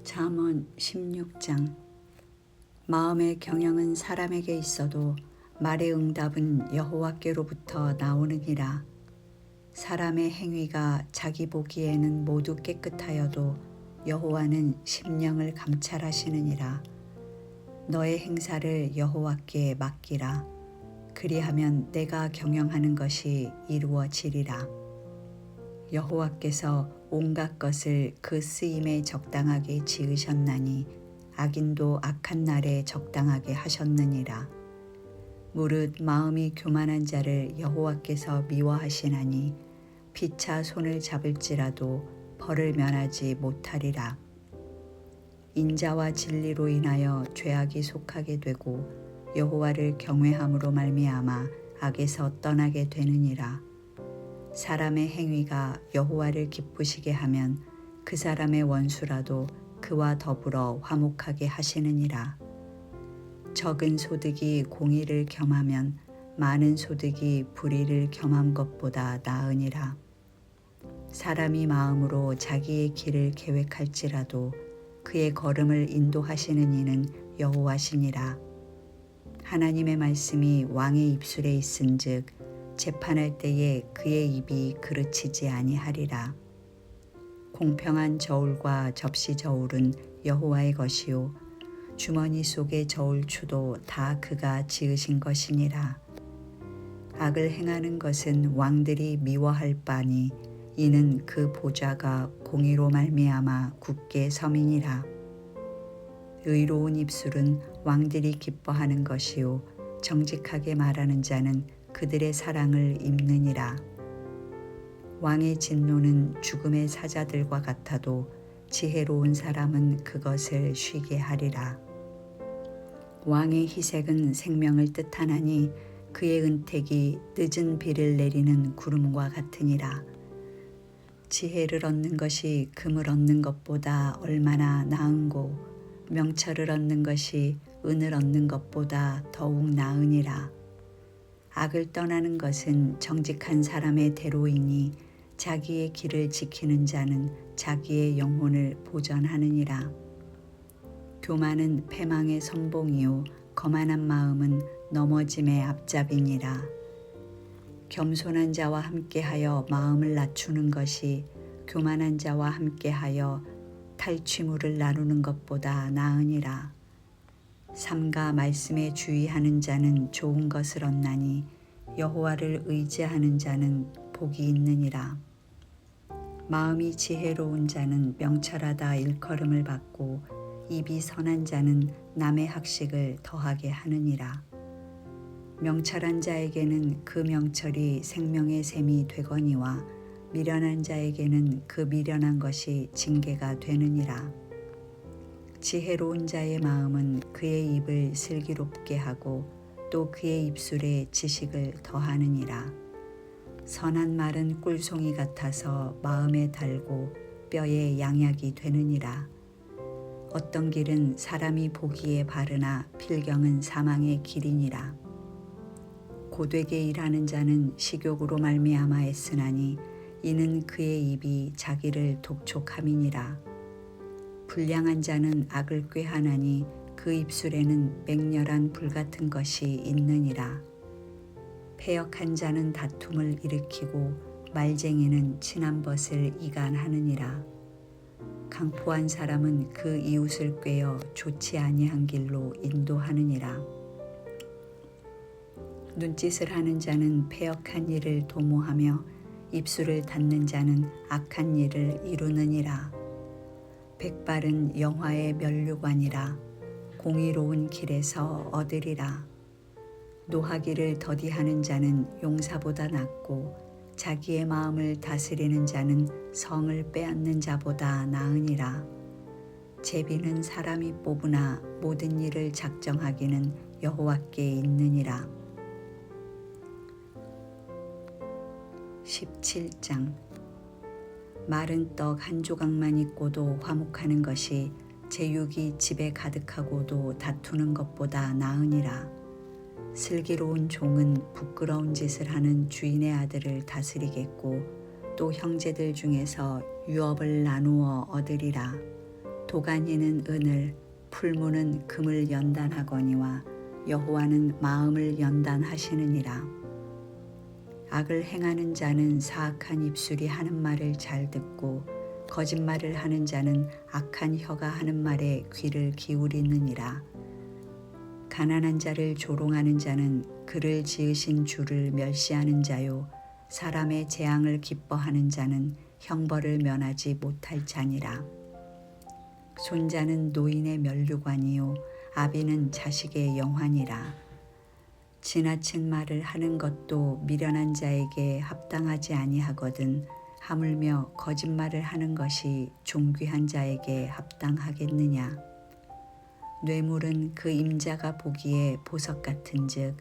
잠언 16장. 마음의 경영은 사람에게 있어도 말의 응답은 여호와께로부터 나오느니라. 사람의 행위가 자기 보기에는 모두 깨끗하여도 여호와는 심령을 감찰하시느니라. 너의 행사를 여호와께 맡기라. 그리하면 내가 경영하는 것이 이루어지리라. 여호와께서 온갖 것을 그 쓰임에 적당하게 지으셨나니 악인도 악한 날에 적당하게 하셨느니라. 무릇 마음이 교만한 자를 여호와께서 미워하시나니 피차 손을 잡을지라도 벌을 면하지 못하리라. 인자와 진리로 인하여 죄악이 속하게 되고 여호와를 경외함으로 말미암아 악에서 떠나게 되느니라. 사람의 행위가 여호와를 기쁘시게 하면 그 사람의 원수라도 그와 더불어 화목하게 하시느니라. 적은 소득이 공의를 겸하면 많은 소득이 불의를 겸한 것보다 나으니라. 사람이 마음으로 자기의 길을 계획할지라도 그의 걸음을 인도하시는 이는 여호와시니라. 하나님의 말씀이 왕의 입술에 있은즉 재판할 때에 그의 입이 그르치지 아니하리라. 공평한 저울과 접시 저울은 여호와의 것이요 주머니 속의 저울추도 다 그가 지으신 것이니라. 악을 행하는 것은 왕들이 미워할 바니 이는 그 보좌가 공의로 말미암아 굳게 섬이니라. 의로운 입술은 왕들이 기뻐하는 것이요 정직하게 말하는 자는 그들의 사랑을 입느니라. 왕의 진노는 죽음의 사자들과 같아도 지혜로운 사람은 그것을 쉬게 하리라. 왕의 희색은 생명을 뜻하나니 그의 은택이 늦은 비를 내리는 구름과 같으니라. 지혜를 얻는 것이 금을 얻는 것보다 얼마나 나은고 명철을 얻는 것이 은을 얻는 것보다 더욱 나으니라. 악을 떠나는 것은 정직한 사람의 대로이니 자기의 길을 지키는 자는 자기의 영혼을 보전하느니라. 교만은 패망의 선봉이요 거만한 마음은 넘어짐의 앞잡이니라. 겸손한 자와 함께하여 마음을 낮추는 것이 교만한 자와 함께하여 탈취물을 나누는 것보다 나으니라. 삼가 말씀에 주의하는 자는 좋은 것을 얻나니 여호와를 의지하는 자는 복이 있느니라. 마음이 지혜로운 자는 명철하다 일컬음을 받고 입이 선한 자는 남의 학식을 더하게 하느니라. 명철한 자에게는 그 명철이 생명의 샘이 되거니와 미련한 자에게는 그 미련한 것이 징계가 되느니라. 지혜로운 자의 마음은 그의 입을 슬기롭게 하고 또 그의 입술에 지식을 더하느니라. 선한 말은 꿀송이 같아서 마음에 달고 뼈에 양약이 되느니라. 어떤 길은 사람이 보기에 바르나 필경은 사망의 길이니라. 고되게 일하는 자는 식욕으로 말미암아 애쓰나니 이는 그의 입이 자기를 독촉함이니라. 불량한 자는 악을 꾀하나니 그 입술에는 맹렬한 불같은 것이 있느니라. 패역한 자는 다툼을 일으키고 말쟁이는 친한 벗을 이간하느니라. 강포한 사람은 그 이웃을 꾀어 좋지 아니한 길로 인도하느니라. 눈짓을 하는 자는 패역한 일을 도모하며 입술을 닫는 자는 악한 일을 이루느니라. 백발은 영화의 면류관이라 공의로운 길에서 얻으리라. 노하기를 더디하는 자는 용사보다 낫고 자기의 마음을 다스리는 자는 성을 빼앗는 자보다 나으니라. 제비는 사람이 뽑으나 모든 일을 작정하기는 여호와께 있느니라. 17장. 마른 떡 한 조각만 있고도 화목하는 것이 제육이 집에 가득하고도 다투는 것보다 나으니라. 슬기로운 종은 부끄러운 짓을 하는 주인의 아들을 다스리겠고 또 형제들 중에서 유업을 나누어 얻으리라. 도가니는 은을, 풀무는 금을 연단하거니와 여호와는 마음을 연단하시느니라. 악을 행하는 자는 사악한 입술이 하는 말을 잘 듣고 거짓말을 하는 자는 악한 혀가 하는 말에 귀를 기울이느니라. 가난한 자를 조롱하는 자는 그를 지으신 주를 멸시하는 자요, 사람의 재앙을 기뻐하는 자는 형벌을 면하지 못할 자니라. 손자는 노인의 면류관이요 아비는 자식의 영환이라. 지나친 말을 하는 것도 미련한 자에게 합당하지 아니하거든 하물며 거짓말을 하는 것이 존귀한 자에게 합당하겠느냐. 뇌물은 그 임자가 보기에 보석 같은즉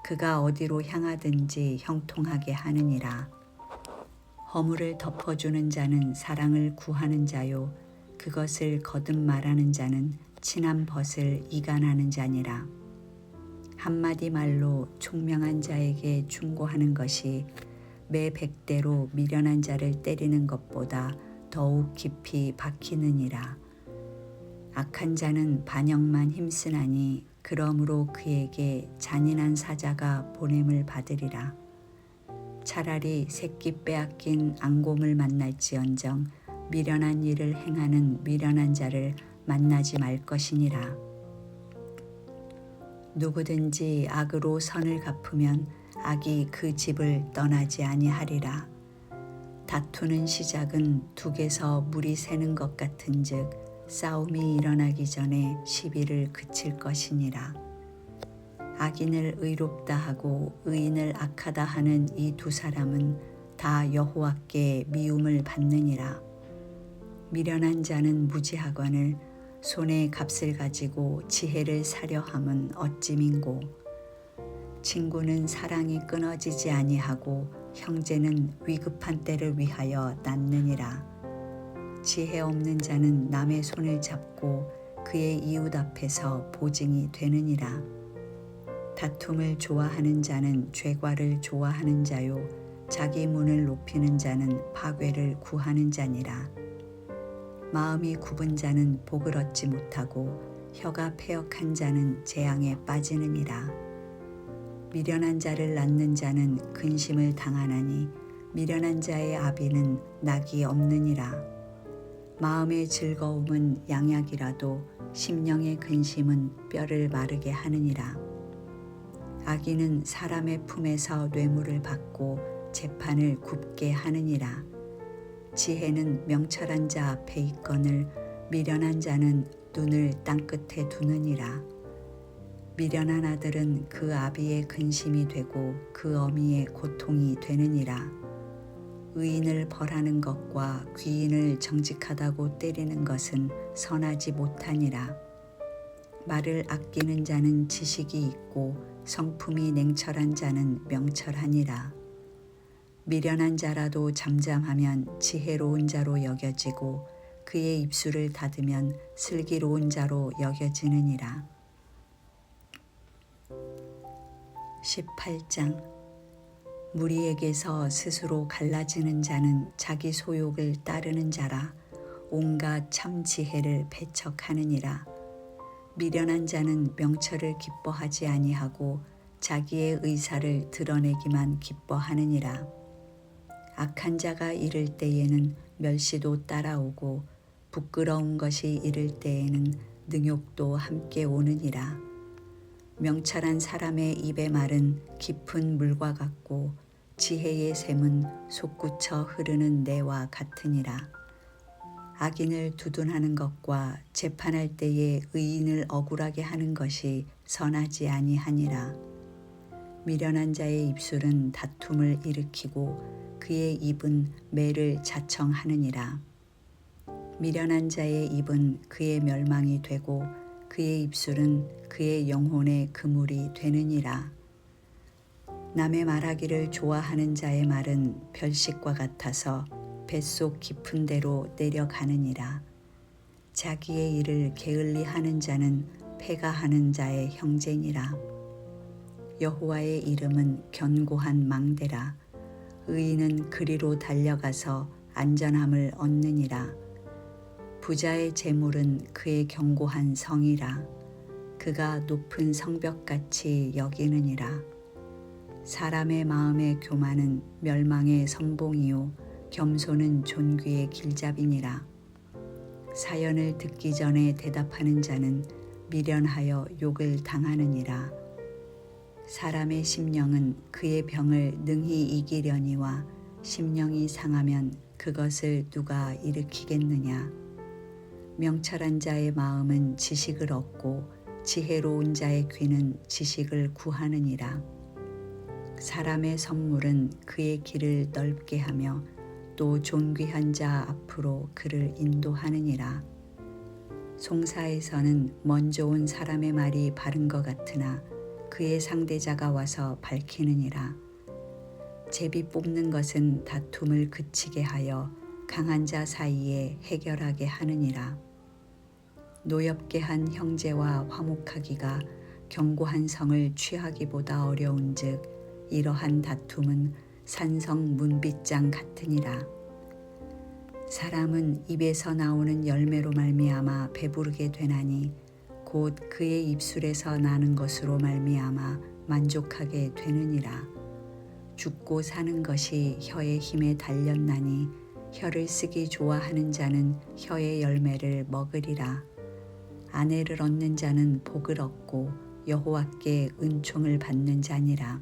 그가 어디로 향하든지 형통하게 하느니라. 허물을 덮어주는 자는 사랑을 구하는 자요 그것을 거듭 말하는 자는 친한 벗을 이간하는 자니라. 한마디 말로 총명한 자에게 충고하는 것이 매 100대로 미련한 자를 때리는 것보다 더욱 깊이 박히느니라. 악한 자는 반역만 힘쓰나니 그러므로 그에게 잔인한 사자가 보냄을 받으리라. 차라리 새끼 빼앗긴 앙곰을 만날지언정 미련한 일을 행하는 미련한 자를 만나지 말 것이니라. 누구든지 악으로 선을 갚으면 악이 그 집을 떠나지 아니하리라. 다투는 시작은 둑에서 물이 새는 것 같은즉 싸움이 일어나기 전에 시비를 그칠 것이니라. 악인을 의롭다 하고 의인을 악하다 하는 이 두 사람은 다 여호와께 미움을 받느니라. 미련한 자는 무지하거늘 손에 값을 가지고 지혜를 사려 함은 어찌민고. 친구는 사랑이 끊어지지 아니하고 형제는 위급한 때를 위하여 낳느니라. 지혜 없는 자는 남의 손을 잡고 그의 이웃 앞에서 보증이 되느니라. 다툼을 좋아하는 자는 죄과를 좋아하는 자요 자기 문을 높이는 자는 파괴를 구하는 자니라. 마음이 굽은 자는 복을 얻지 못하고 혀가 패역한 자는 재앙에 빠지느니라. 미련한 자를 낳는 자는 근심을 당하나니 미련한 자의 아비는 낙이 없느니라. 마음의 즐거움은 양약이라도 심령의 근심은 뼈를 마르게 하느니라. 악인은 사람의 품에서 뇌물을 받고 재판을 굽게 하느니라. 지혜는 명철한 자 앞에 있거늘 미련한 자는 눈을 땅끝에 두느니라. 미련한 아들은 그 아비의 근심이 되고 그 어미의 고통이 되느니라. 의인을 벌하는 것과 귀인을 정직하다고 때리는 것은 선하지 못하니라. 말을 아끼는 자는 지식이 있고 성품이 냉철한 자는 명철하니라. 미련한 자라도 잠잠하면 지혜로운 자로 여겨지고 그의 입술을 닫으면 슬기로운 자로 여겨지느니라. 18장. 무리에게서 스스로 갈라지는 자는 자기 소욕을 따르는 자라. 온갖 참 지혜를 배척하느니라. 미련한 자는 명철을 기뻐하지 아니하고 자기의 의사를 드러내기만 기뻐하느니라. 악한 자가 이를 때에는 멸시도 따라오고 부끄러운 것이 이를 때에는 능욕도 함께 오느니라. 명철한 사람의 입의 말은 깊은 물과 같고 지혜의 샘은 솟구쳐 흐르는 내와 같으니라. 악인을 두둔하는 것과 재판할 때에 의인을 억울하게 하는 것이 선하지 아니하니라. 미련한 자의 입술은 다툼을 일으키고 그의 입은 매를 자청하느니라. 미련한 자의 입은 그의 멸망이 되고 그의 입술은 그의 영혼의 그물이 되느니라. 남의 말하기를 좋아하는 자의 말은 별식과 같아서 뱃속 깊은 데로 내려가느니라. 자기의 일을 게을리하는 자는 패가하는 자의 형제니라. 여호와의 이름은 견고한 망대라. 의인은 그리로 달려가서 안전함을 얻느니라. 부자의 재물은 그의 견고한 성이라. 그가 높은 성벽같이 여기느니라. 사람의 마음의 교만은 멸망의 선봉이요 겸손은 존귀의 길잡이니라. 사연을 듣기 전에 대답하는 자는 미련하여 욕을 당하느니라. 사람의 심령은 그의 병을 능히 이기려니와 심령이 상하면 그것을 누가 일으키겠느냐. 명철한 자의 마음은 지식을 얻고 지혜로운 자의 귀는 지식을 구하느니라. 사람의 선물은 그의 길을 넓게 하며 또 존귀한 자 앞으로 그를 인도하느니라. 송사에서는 먼저 온 사람의 말이 바른 것 같으나 그의 상대자가 와서 밝히느니라. 제비 뽑는 것은 다툼을 그치게 하여 강한 자 사이에 해결하게 하느니라. 노엽게 한 형제와 화목하기가 견고한 성을 취하기보다 어려운즉 이러한 다툼은 산성 문빗장 같으니라. 사람은 입에서 나오는 열매로 말미암아 배부르게 되나니 곧 그의 입술에서 나는 것으로 말미암아 만족하게 되느니라. 죽고 사는 것이 혀의 힘에 달렸나니 혀를 쓰기 좋아하는 자는 혀의 열매를 먹으리라. 아내를 얻는 자는 복을 얻고 여호와께 은총을 받는 자니라.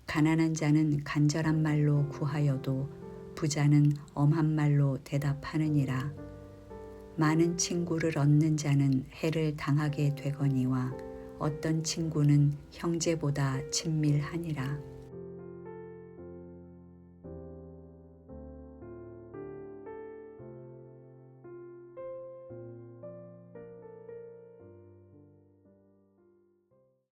가난한 자는 간절한 말로 구하여도 부자는 엄한 말로 대답하느니라. 많은 친구를 얻는 자는 해를 당하게 되거니와 어떤 친구는 형제보다 친밀하니라.